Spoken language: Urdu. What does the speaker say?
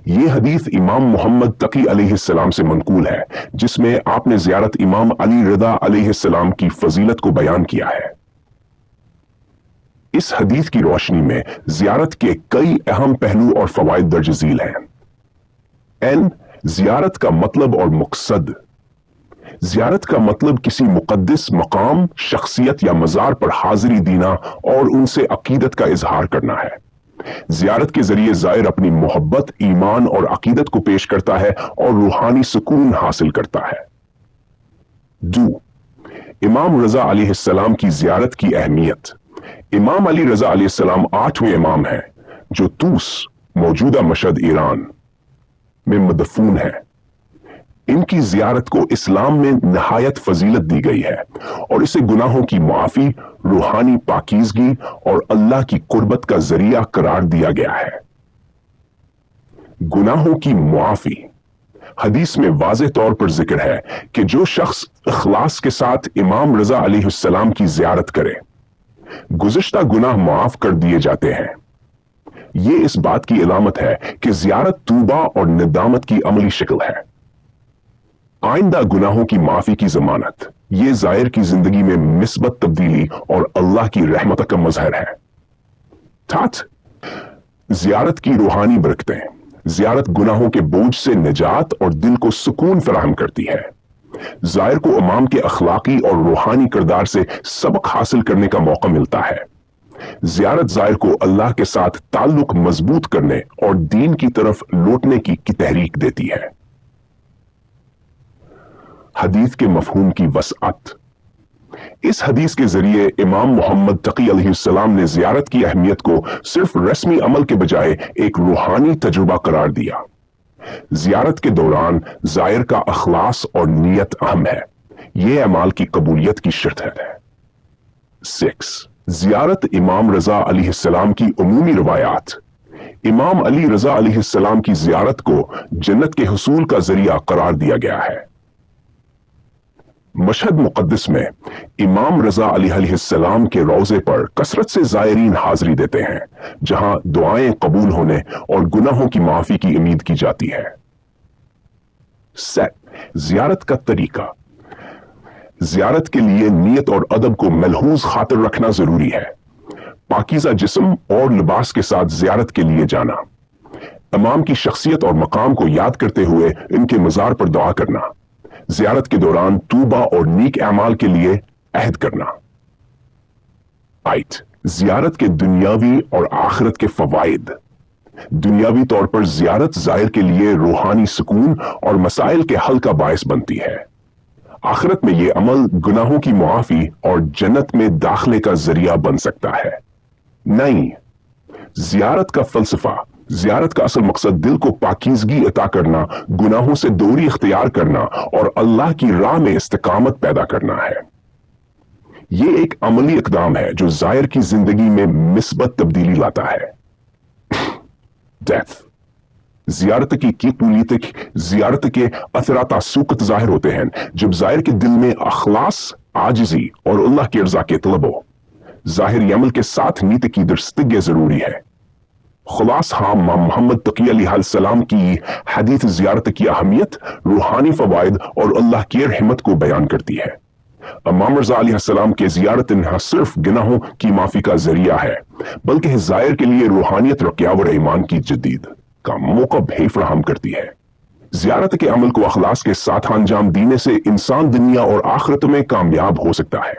یہ حدیث امام محمد تقی علیہ السلام سے منقول ہے، جس میں آپ نے زیارت امام علی رضا علیہ السلام کی فضیلت کو بیان کیا ہے۔ اس حدیث کی روشنی میں زیارت کے کئی اہم پہلو اور فوائد درج ذیل ہیں۔ زیارت کا مطلب اور مقصد۔ زیارت کا مطلب کسی مقدس مقام، شخصیت یا مزار پر حاضری دینا اور ان سے عقیدت کا اظہار کرنا ہے۔ زیارت کے ذریعے زائر اپنی محبت، ایمان اور عقیدت کو پیش کرتا ہے اور روحانی سکون حاصل کرتا ہے۔ امام رضا علیہ السلام کی زیارت کی اہمیت۔ امام علی رضا علیہ السلام 8ویں امام ہیں جو طوس، موجودہ مشہد ایران میں مدفون ہے۔ ان کی زیارت کو اسلام میں نہایت فضیلت دی گئی ہے اور اسے گناہوں کی معافی، روحانی پاکیزگی اور اللہ کی قربت کا ذریعہ قرار دیا گیا ہے۔ گناہوں کی معافی۔ حدیث میں واضح طور پر ذکر ہے کہ جو شخص اخلاص کے ساتھ امام رضا علیہ السلام کی زیارت کرے، گزشتہ گناہ معاف کر دیے جاتے ہیں۔ یہ اس بات کی علامت ہے کہ زیارت توبہ اور ندامت کی عملی شکل ہے۔ آئندہ گناہوں کی معافی کی ضمانت۔ یہ زائر کی زندگی میں مثبت تبدیلی اور اللہ کی رحمت کا مظہر ہے۔ زیارت کی روحانی برکتیں۔ زیارت گناہوں کے بوجھ سے نجات اور دل کو سکون فراہم کرتی ہے۔ زائر کو امام کے اخلاقی اور روحانی کردار سے سبق حاصل کرنے کا موقع ملتا ہے۔ زیارت زائر کو اللہ کے ساتھ تعلق مضبوط کرنے اور دین کی طرف لوٹنے کی تحریک دیتی ہے۔ حدیث کے مفہوم کی وسعت۔ اس حدیث کے ذریعے امام محمد تقی علیہ السلام نے زیارت کی اہمیت کو صرف رسمی عمل کے بجائے ایک روحانی تجربہ قرار دیا۔ زیارت کے دوران زائر کا اخلاص اور نیت اہم ہے۔ یہ اعمال کی قبولیت کی شرط ہے۔ 6 زیارت امام رضا علیہ السلام کی عمومی روایات۔ امام علی رضا علیہ السلام کی زیارت کو جنت کے حصول کا ذریعہ قرار دیا گیا ہے۔ مشہد مقدس میں امام رضا علیہ السلام کے روضے پر کثرت سے زائرین حاضری دیتے ہیں، جہاں دعائیں قبول ہونے اور گناہوں کی معافی کی امید کی جاتی ہے۔ زیارت کا طریقہ۔ زیارت کے لیے نیت اور ادب کو ملحوظ خاطر رکھنا ضروری ہے۔ پاکیزہ جسم اور لباس کے ساتھ زیارت کے لیے جانا۔ امام کی شخصیت اور مقام کو یاد کرتے ہوئے ان کے مزار پر دعا کرنا۔ زیارت کے دوران توبہ اور نیک اعمال کے لیے عہد کرنا۔ زیارت کے دنیاوی اور آخرت کے فوائد۔ دنیاوی طور پر زیارت زائر کے لیے روحانی سکون اور مسائل کے حل کا باعث بنتی ہے۔ آخرت میں یہ عمل گناہوں کی معافی اور جنت میں داخلے کا ذریعہ بن سکتا ہے۔ زیارت کا فلسفہ۔ زیارت کا اصل مقصد دل کو پاکیزگی عطا کرنا، گناہوں سے دوری اختیار کرنا اور اللہ کی راہ میں استقامت پیدا کرنا ہے۔ یہ ایک عملی اقدام ہے جو زائر کی زندگی میں مثبت تبدیلی لاتا ہے۔ زیارت کے اثرات سوقت ظاہر ہوتے ہیں جب زائر کے دل میں اخلاص، عاجزی اور اللہ کی رضا کے طلب ہو۔ ظاہری عمل کے ساتھ نیت کی درستگی ضروری ہے۔ امام محمد تقی علیہ السلام کی حدیث زیارت کی اہمیت، روحانی فوائد اور اللہ کی رحمت کو بیان کرتی ہے۔ امام رضا علیہ السلام کے زیارت نہ صرف گناہوں کی معافی کا ذریعہ ہے، بلکہ زائر کے لیے روحانیت، رقیہ اور ایمان کی جدید کا موقع بھی فراہم کرتی ہے۔ زیارت کے عمل کو اخلاص کے ساتھ انجام دینے سے انسان دنیا اور آخرت میں کامیاب ہو سکتا ہے۔